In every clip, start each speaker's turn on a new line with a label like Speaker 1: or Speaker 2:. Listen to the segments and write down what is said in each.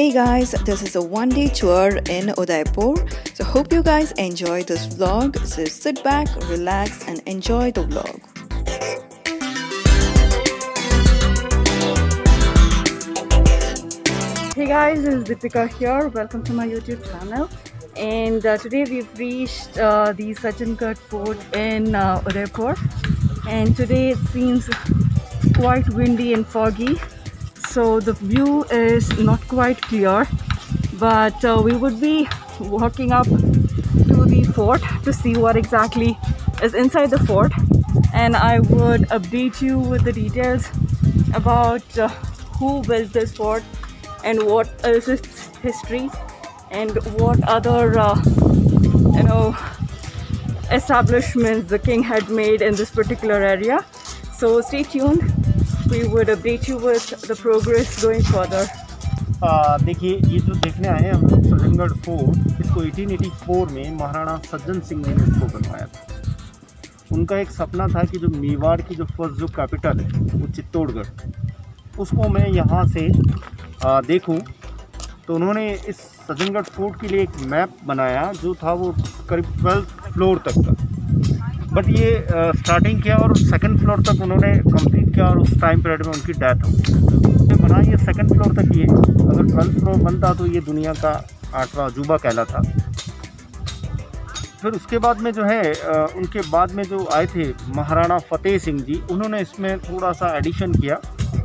Speaker 1: Hey guys, this is a one-day tour in Udaipur. So hope you guys enjoy this vlog. So sit back, relax and enjoy the vlog. Hey guys, this is Deepika here. Welcome to my YouTube channel. And today we've reached the Sachingarh Fort in Udaipur. And today it seems quite windy and foggy. So the view is not quite clear, but we would be walking up to the fort to see what exactly is inside the fort, and I would update you with the details about who built this fort and what is its history and what other establishments the king had made in this particular area. So stay tuned. We would update you with the progress going further.
Speaker 2: देखिए, ये जो देखने आए हैं हम लोग Sajjangarh fort, इसको 1884 में महाराणा सज्जन सिंह ने इसको बनवाया था। उनका एक सपना था कि जो मेवाड़ की जो फर्स्ट जो कैपिटल है वो चित्तौड़गढ़, उसको मैं यहाँ से देखूँ। तो उन्होंने इस सज्जनगढ़ फोर्ट के लिए एक मैप बनाया जो था वो करीब 12th फ्लोर तक का, बट ये स्टार्टिंग किया और सेकंड फ्लोर तक उन्होंने कंप्लीट किया और उस टाइम पीरियड में उनकी डेथ हो गई। बना ये सेकंड फ्लोर तक ही है। अगर 12th फ्लोर बनता तो ये दुनिया का 8वां अजूबा कहलाता। फिर उसके बाद में जो है उनके बाद में जो आए थे महाराणा फतेह सिंह जी, उन्होंने इसमें थोड़ा सा एडिशन किया,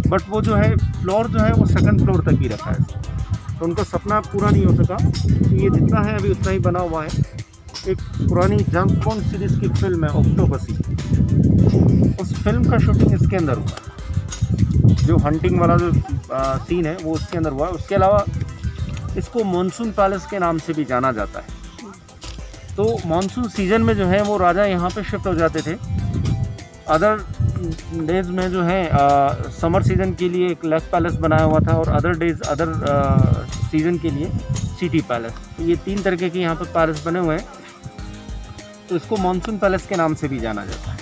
Speaker 2: बट वो जो है फ्लोर जो है वो सेकंड फ्लोर तक ही रखा है। तो उनका सपना पूरा नहीं हो सका। तो ये जितना है अभी उतना ही बना हुआ है। एक पुरानी जेम्स बॉन्ड सीरीज़ की फिल्म है ऑक्टोपसी, उस फिल्म का शूटिंग इसके अंदर हुआ है। जो हंटिंग वाला जो सीन है वो इसके अंदर हुआ है। उसके अलावा इसको मॉनसून पैलेस के नाम से भी जाना जाता है। तो मॉनसून सीजन में जो है वो राजा यहाँ पे शिफ्ट हो जाते थे। अदर डेज में जो है समर सीज़न के लिए एक लेक पैलेस बनाया हुआ था और अदर डेज अदर सीज़न के लिए सिटी पैलेस। तो ये 3 तरीके के यहाँ पर पैलेस बने हुए हैं। तो इसको मॉनसून पैलेस के नाम से भी जाना जाता है।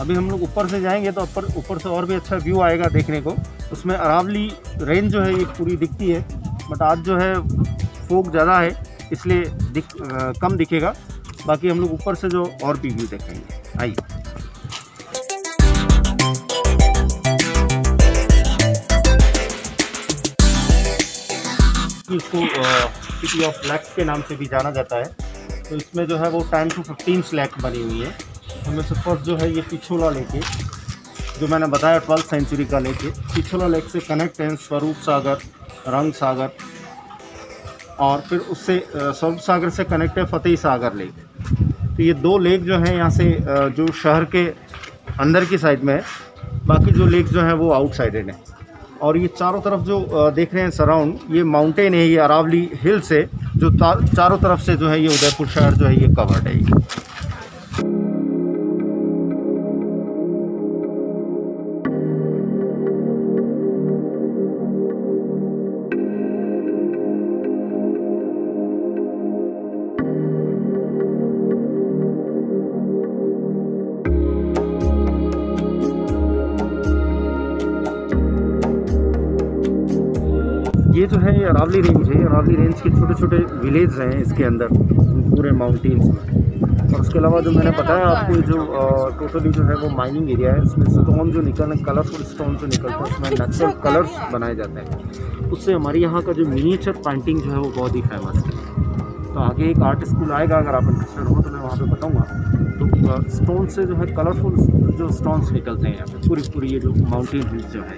Speaker 2: अभी हम लोग ऊपर से जाएंगे तो ऊपर से और भी अच्छा व्यू आएगा देखने को। उसमें अरावली रेंज जो है ये पूरी दिखती है, बट आज जो है फोग ज़्यादा है इसलिए कम दिखेगा। बाकी हम लोग ऊपर से जो और भी व्यू देखेंगे। आइए। इसको सिटी ऑफ लेक्स के नाम से भी जाना जाता है। तो इसमें जो है वो 10 to 15 लेक बनी हुई है। उनमें से फर्स्ट जो है ये पिछोला लेक है, जो मैंने बताया 12th सेंचुरी का लेक है। पिछोला लेक से कनेक्ट है स्वरूप सागर, रंग सागर, और फिर उससे स्वरूप सागर से कनेक्ट है फतेह सागर लेक। तो ये 2 लेक जो हैं यहाँ से जो शहर के अंदर की साइड में है, बाकी जो लेक जो है वो आउटसाइडेड है। और ये चारों तरफ जो देख रहे हैं सराउंड, ये माउंटेन है, ये अरावली हिल्स है, जो चारों तरफ से जो है ये उदयपुर शहर जो है ये कवर्ड है। ये जो है ये अरावली रेंज है। अरावली रेंज के छोटे छोटे विलेज हैं इसके अंदर पूरे माउंटेन्स में। और उसके अलावा जो मैंने बताया आपको, जो टोटली जो है वो माइनिंग एरिया है। उसमें स्टोन जो निकलने, कलरफुल स्टोन जो निकलते हैं, उसमें नेचुरल कलर्स बनाए जाते हैं। उससे हमारे यहाँ का जो मिनिएचर पेंटिंग जो है वो बहुत ही फेमस है। तो आगे एक आर्ट स्कूल आएगा, अगर आप इंटरेस्टेड हो तो मैं वहाँ पर बताऊँगा। तो स्टोन से जो है कलरफुल जो स्टोन्स निकलते हैं यहाँ पर पूरी ये जो माउंटेन हिल्स जो है।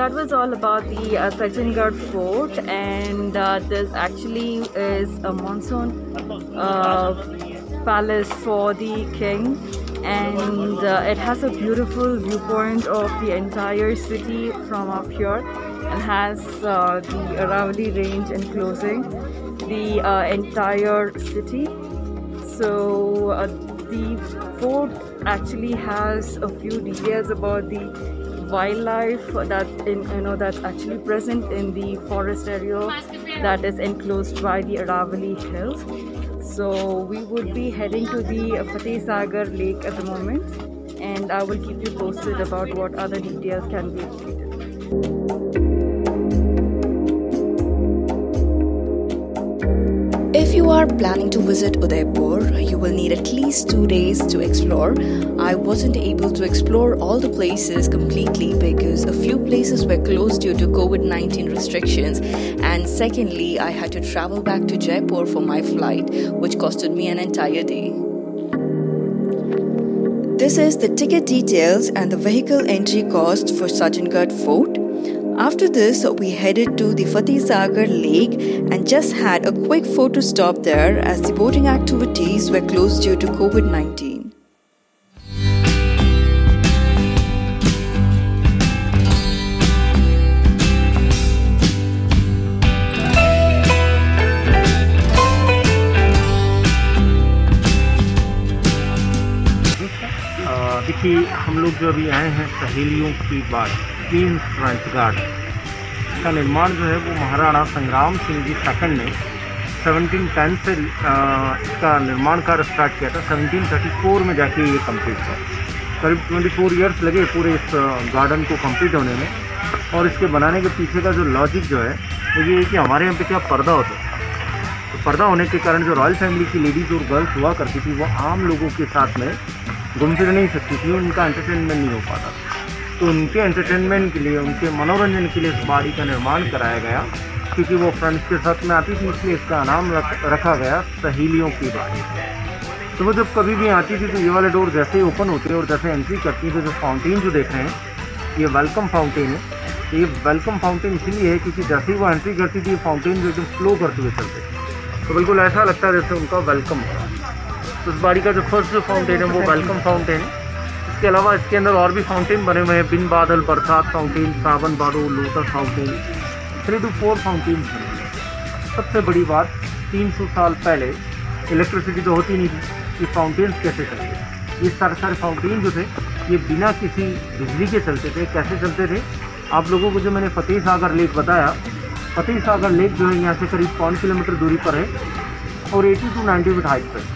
Speaker 1: that was all about the Sachingarh Fort, and this actually is a monsoon palace for the king, and it has a beautiful viewpoint of the entire city from up here, and has the Aravalli range enclosing the entire city. So the fort actually has a few details about the wildlife that's actually present in the forest area that is enclosed by the Aravalli Hills. So we would be heading to the Fateh Sagar Lake at the moment, and I will keep you posted about what other details can be updated.
Speaker 3: If you are planning to visit Udaipur, you will need at least 2 days to explore. I wasn't able to explore all the places completely because a few places were closed due to COVID-19 restrictions, and secondly, I had to travel back to Jaipur for my flight, which costed me an entire day. This is the ticket details and the vehicle entry cost for Sachingarh Fort. After this, we headed to the Fateh Sagar Lake and just had a quick photo stop there as the boating activities were closed due to COVID-19.
Speaker 2: देखिए, हम लोग जो अभी आए हैं सहेलियों की बात क्वींस ट्रंच गार्डन का निर्माण जो है वो महाराणा संग्राम सिंह जी सेकंड ने 1710 से इसका निर्माण कार्य स्टार्ट किया था। 1734 में जाके ये कंप्लीट हुआ। करीब 24 इयर्स लगे पूरे इस गार्डन को कंप्लीट होने में। और इसके बनाने के पीछे का जो लॉजिक जो है वो ये है कि हमारे यहाँ पे क्या पर्दा होता है, तो पर्दा होने के कारण जो रॉयल फैमिली की लेडीज़ और गर्ल्स हुआ करती थी वो आम लोगों के साथ में घूम फिर नहीं सकती थी, उनका एंटरटेनमेंट नहीं हो पाता। तो उनके एंटरटेनमेंट के लिए, उनके मनोरंजन के लिए इस बाड़ी का निर्माण कराया गया, क्योंकि वो फ्रेंड्स के साथ में आती थी, इसलिए इसका नाम रखा गया सहेलियों की बाड़ी। तो वो जब कभी भी आती थी तो ये वाले डोर जैसे ही ओपन होते और जैसे एंट्री करती तो जो फाउंटेन जो देख रहे हैं ये वेलकम फाउंटेन है। ये वेलकम फाउंटेन इसलिए है क्योंकि जैसे ही वो एंट्री करती थी ये फाउंटेन जो एकदम फ्लो करते हुए चलते, तो बिल्कुल ऐसा लगता है जैसे उनका वेलकम हो। तो इस बाड़ी का जो फर्स्ट जो फाउंटेन है वो वेलकम फाउंटेन है। इसके अलावा इसके अंदर और भी फाउंटेन बने हुए हैं, बिन बादल बरसात फाउंटेन, सावन बादो लोटस फाउंटेन, 3 to 4 फाउंटेन बने हुए हैं। सबसे बड़ी बात, 300 साल पहले इलेक्ट्रिसिटी तो होती नहीं थी, ये फाउंटेन्स कैसे चलते? ये सारे फाउंटेन जो थे ये बिना किसी बिजली के चलते थे। कैसे चलते थे? आप लोगों को जो मैंने फतेह सागर लेक बताया, फतेह सागर लेक जो है यहाँ से करीब 5 किलोमीटर दूरी पर है और 80 to 90 फीट हाइट पर।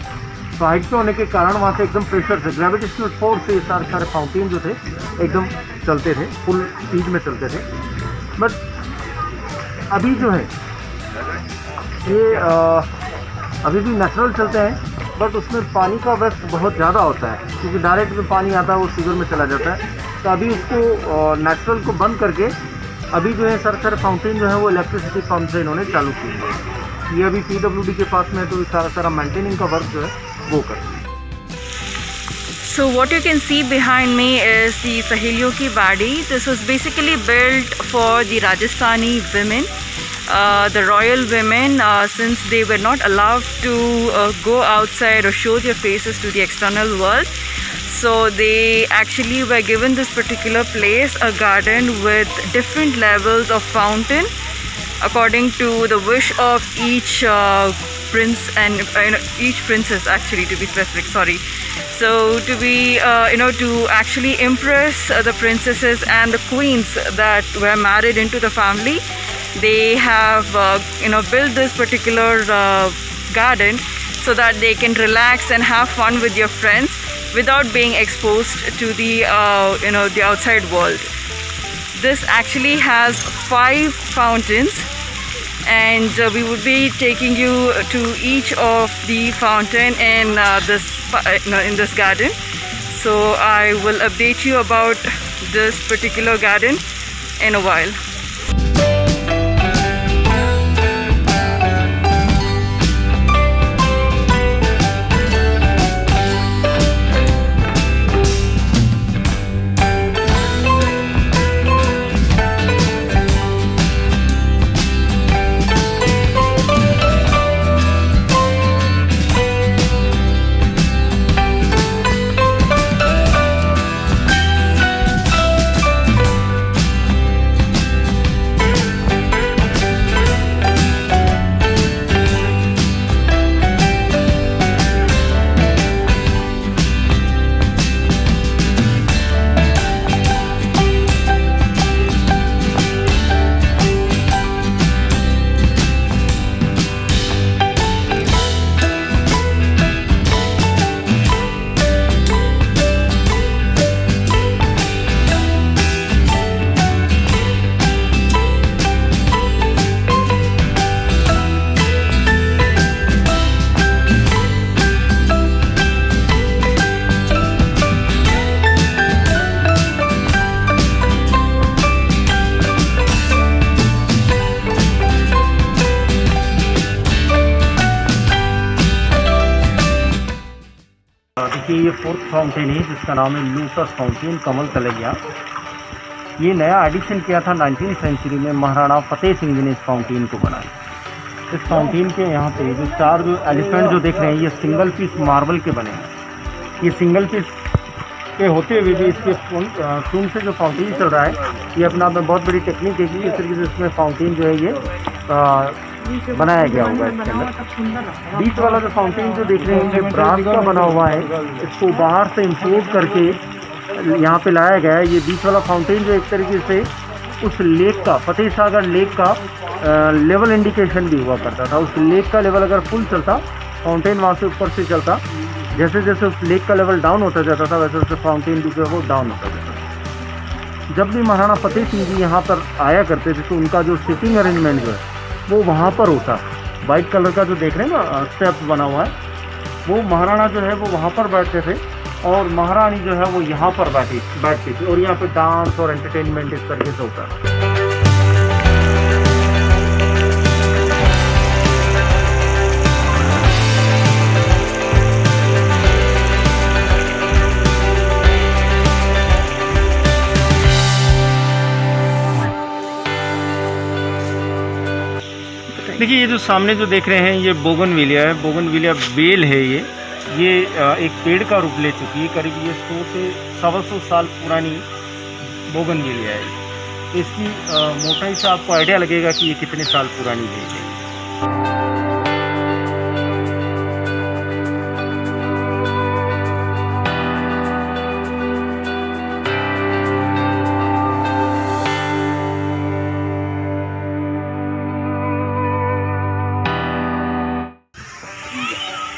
Speaker 2: तो हाइट पे होने के कारण वहाँ से एकदम प्रेशर से, ग्रेविटेशनल फोर्स से सारे फाउंटेन जो थे एकदम चलते थे, फुल स्पीड में चलते थे। बट अभी जो है ये अभी भी नेचुरल चलते हैं, बट उसमें पानी का वेस्ट बहुत ज़्यादा होता है, क्योंकि डायरेक्ट में पानी आता है वो सीवर में चला जाता है। तो अभी उसको नेचुरल को बंद करके अभी जो है सारे फाउंटेन जो है वो इलेक्ट्रिसिटी पंप से इन्होंने चालू की है। ये अभी PWD के पास में, तो सारा मेंटेनिंग का वर्क जो है वो कर।
Speaker 1: So what you can see behind me is the Saheliyon ki Wadi. This was basically built for the Rajasthani women, the royal women, since they were not allowed to go outside or show their faces to the external world. So they actually were given this particular place, a garden with different levels of fountain according to the wish of each prince and each princess, actually, to be specific, sorry. So to be to actually impress the princesses and the queens that were married into the family, they have built this particular garden so that they can relax and have fun with your friends without being exposed to the the outside world. This actually has 5 fountains, and we would be taking you to each of the fountain in this garden. So I will update you about this particular garden in a while.
Speaker 2: ये 4th fountain है जिसका नाम है lotus fountain, कमल तलैया। ये नया addition किया था 19वीं सेंचुरी में, महाराणा फतेह सिंह जी ने इस फाउंटेन को बनाया। इस फाउंटेन के यहाँ पे जो 4 जो एलिफेंट जो देख रहे हैं ये सिंगल पीस मार्बल के बने हैं। ये सिंगल पीस के होते हुए भी इसके खून से जो फाउंटेन चल रहा है ये अपना आप में बहुत बड़ी टेक्निक है कि इस तरीके से इसमें फाउंटेन जो है ये बनाया गया होगा। इसके अंदर बीच वाला जो फाउंटेन जो देख रहे हैं ये ब्रास का बना हुआ है, इसको बाहर से इम्पोर्ट करके यहाँ पे लाया गया है। ये बीच वाला फाउंटेन जो एक तरीके से उस लेक का, फतेह सागर लेक का लेवल इंडिकेशन भी हुआ करता था। उस लेक का लेवल अगर फुल चलता, फाउंटेन वहाँ से ऊपर से चलता, जैसे जैसे उस लेक का लेवल डाउन होता जाता था वैसे वैसे फाउंटेन भी जो है वो डाउन होता जाता था। जब भी महाराणा फतेह सिंह जी यहाँ पर आया करते थे तो उनका जो सिटिंग अरेंजमेंट जो है वो वहाँ पर होता। वाइट कलर का जो देख रहे हैं ना स्टेप्स बना हुआ है, वो महाराणा जो है वो वहाँ पर बैठते थे और महारानी जो है वो यहाँ पर बैठती थी और यहाँ पे डांस और एंटरटेनमेंट इस तरीके से होता है। देखिए ये जो सामने जो देख रहे हैं ये बोगनविलिया है, बोगनविलिया बेल है। ये एक पेड़ का रूप ले चुकी है। करीब ये 100 से 125 साल पुरानी बोगनविलिया है। इसकी मोटाई से आपको आइडिया लगेगा कि ये कितने साल पुरानी बेल है।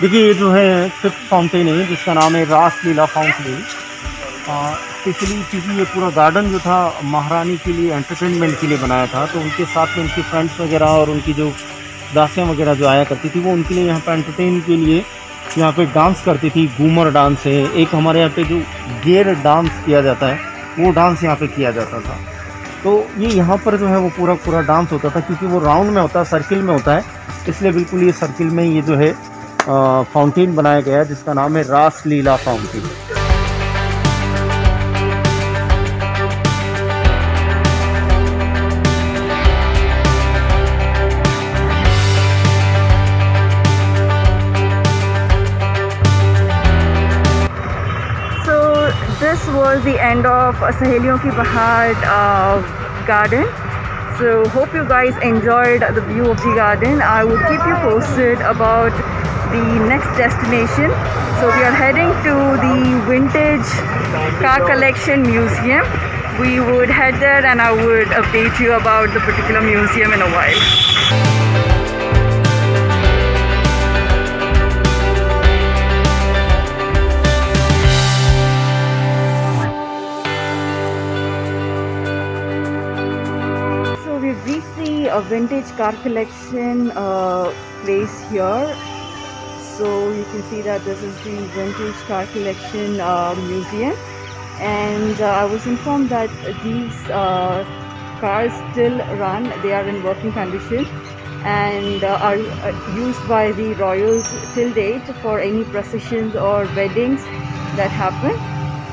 Speaker 2: देखिए ये जो है 5th फाउंटेन है जिसका नाम है रासलीला फाउंटेन। स्पेशली क्योंकि ये पूरा गार्डन जो था महारानी के लिए एंटरटेनमेंट के लिए बनाया था, तो उनके साथ में उनकी फ्रेंड्स वगैरह और उनकी जो दासियाँ वगैरह जो आया करती थी वो उनके लिए यहाँ पे एंटरटेन के लिए यहाँ पे डांस करती थी। घूमर डांस है एक, हमारे यहाँ पे जो गेर डांस किया जाता है वो डांस यहाँ पे किया जाता था। तो ये यहाँ पर जो है वो पूरा डांस होता था, क्योंकि वो राउंड में होता है, सर्किल में होता है, इसलिए बिल्कुल ये सर्किल में ये जो है फाउंटेन बनाया गया है जिसका नाम है रासलीला fountain.
Speaker 1: So this was the end of Saheliyon Ki Bahar garden. So hope you guys enjoyed the view of the garden. I will keep you posted about the next destination. So we are heading to the Vintage Car Collection Museum. We would head there and I would update you about the particular museum in a while. We've reached the Vintage Car Collection place here. So you can see that this is the Vintage Car Collection Museum, and I was informed that these cars still run. They are in working condition and are used by the royals till date for any processions or weddings that happen.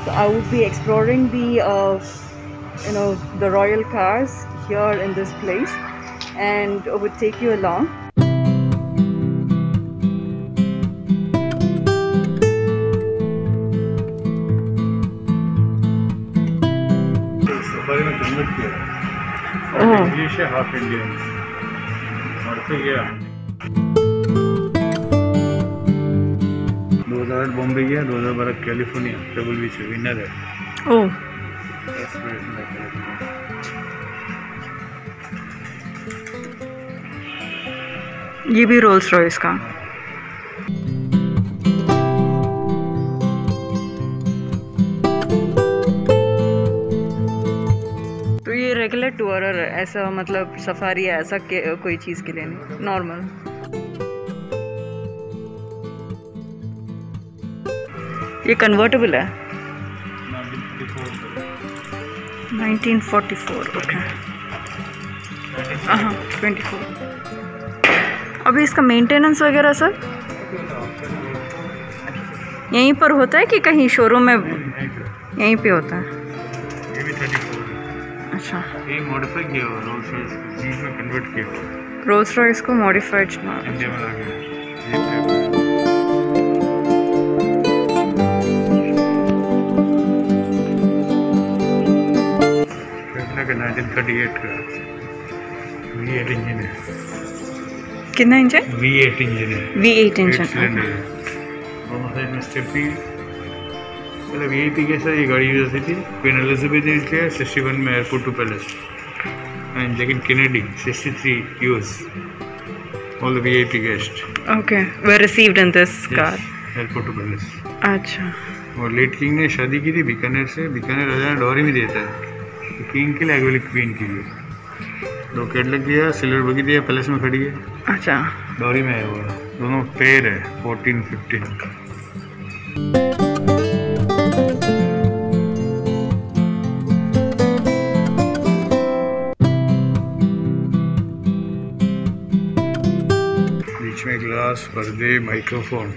Speaker 1: So I would be exploring the the royal cars here in this place and would take you along.
Speaker 2: English है, half Indian. 2008 Bombay गया, 2012 California, triple B से winner है।
Speaker 1: ओह, ये भी Rolls Royce का। तो ये regular tour है, ऐसा मतलब सफारी है, ऐसा कोई चीज़ के लिए नहीं, नॉर्मल। ये कन्वर्टेबल है। 1944, ओके। हाँ, 24। अभी इसका मेंटेनेंस वगैरह सब यहीं पर होता है कि कहीं शोरूम में यहीं पे होता है?
Speaker 2: ये भी 34।
Speaker 1: अच्छा,
Speaker 2: ये मॉडिफाई किया हुआ रोल्स रॉयस जीप में कन्वर्ट किया हुआ,
Speaker 1: रोल्स रॉयस को मॉडिफाइड
Speaker 2: इंडिया में ला के का 1938 का V8 इंजन है।
Speaker 1: कितना इंजन?
Speaker 2: V8 इंजन है।
Speaker 1: V8 engine.
Speaker 2: सिलेंडर है, दोनों साइड में स्टेपनी। मतलब VIP के साथ ये गाड़ी यूज होती थी। क्वीन एलिजाबेथ यूज किया 61 में एयरपोर्ट टू पैलेस, एंड लेकिन Kennedy 63 use. All the VIP guest
Speaker 1: okay were received in this car,
Speaker 2: airport to palace.
Speaker 1: अच्छा,
Speaker 2: और लेट किंग ने शादी की थी बीकानेर से। बीकानेर राजा डॉरी में देता है किंग के लिए, आगे वाली क्वीन के लिए। 2 कैडलक दिया, सिल्वर बगी दिया, पैलेस में खड़ी है।
Speaker 1: अच्छा,
Speaker 2: डॉरी में आया हुआ है, दोनों पेयर है 14-15। बीच में ग्लास, पर्दे, माइक्रोफोन।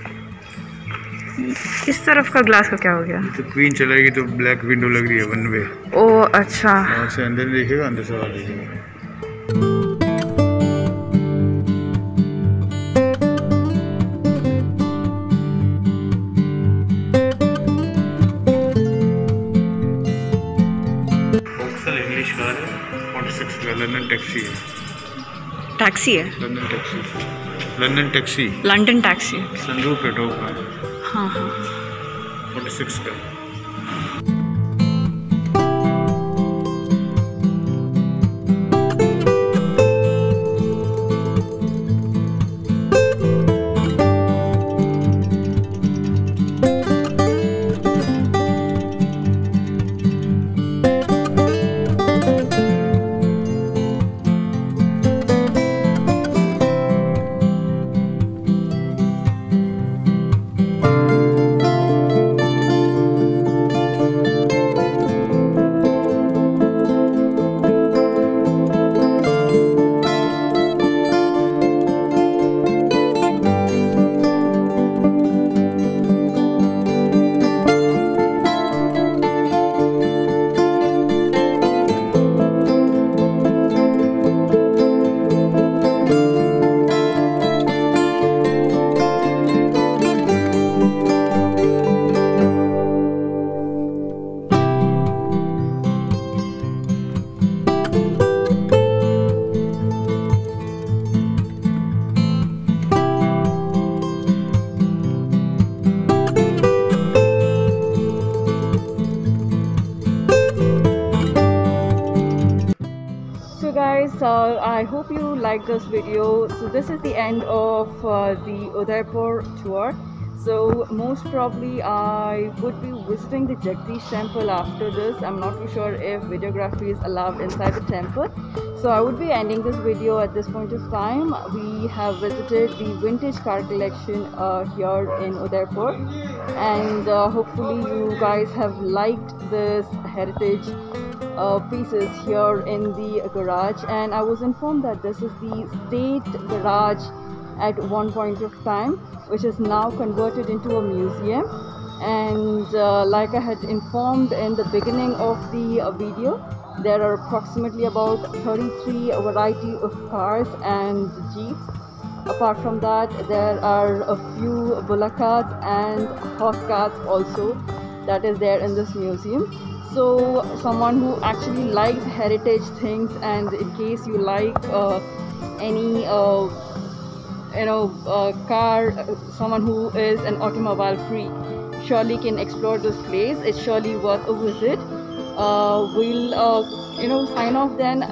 Speaker 1: इस तरफ का ग्लास का क्या हो गया?
Speaker 2: तो क्वीन चलेगी तो ब्लैक विंडो लग रही है 1 वे।
Speaker 1: ओ अच्छा,
Speaker 2: वहाँ से अंदर देखेगा, अंदर से बाहर देखेगा। इंग्लिश कार है, 46 का लंदन टैक्सी है।
Speaker 1: टैक्सी है?
Speaker 2: London taxi, London taxi,
Speaker 1: London taxi.
Speaker 2: Sunroof है टॉप में।
Speaker 1: हाँ हाँ,
Speaker 2: 46 का।
Speaker 1: I hope you like this video. So this is the end of the Udaipur tour. So most probably I would be visiting the Jagdish temple after this. I'm not too sure if videography is allowed inside the temple. So I would be ending this video at this point of time. We have visited the vintage car collection here in Udaipur, and hopefully you guys have liked this heritage pieces here in the garage. And I was informed that this is the state garage at one point of time, which is now converted into a museum. And like I had informed in the beginning of the video, there are approximately about 33 variety of cars and jeeps. Apart from that, there are a few bullock carts and horse carts also that is there in this museum. So someone who actually likes heritage things, and in case you like any car, someone who is an automobile freak surely can explore this place. It's surely worth a visit. We'll sign off then.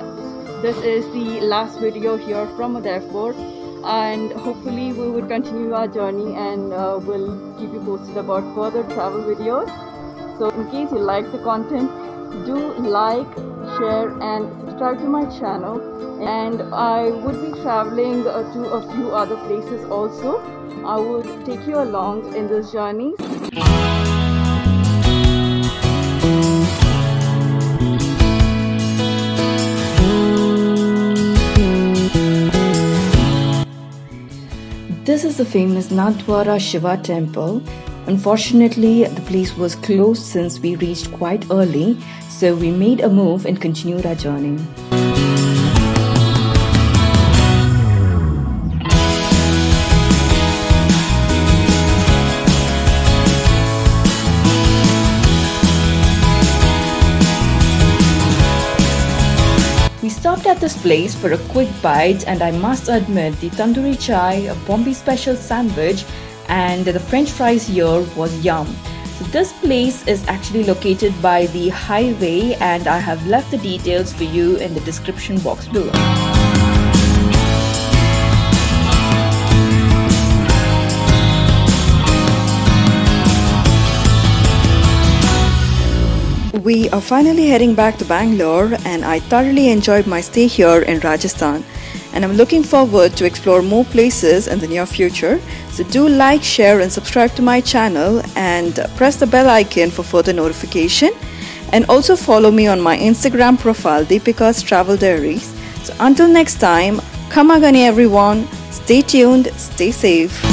Speaker 1: This is the last video here from Udaipur, and hopefully we will continue our journey, and we'll keep you posted about further travel videos. So in case you like the content, do like, share and subscribe to my channel. And I would be traveling to a few other places also. I would take you along in this journey.
Speaker 3: This is the famous Nathdwara Shiva temple, Unfortunately, the place was closed since we reached quite early, so we made a move and continued our journey. We stopped at this place for a quick bite, and I must admit the tandoori chai, a Bombay special sandwich, and the French fries here was yum. So this place is actually located by the highway, and I have left the details for you in the description box below. We are finally heading back to Bangalore, and I thoroughly enjoyed my stay here in Rajasthan, and I'm looking forward to explore more places in the near future. So do like, share and subscribe to my channel, and press the bell icon for further notification, and also follow me on my Instagram profile Deepika's Travel Diaries. So until next time, Khamagani everyone, stay tuned, stay safe.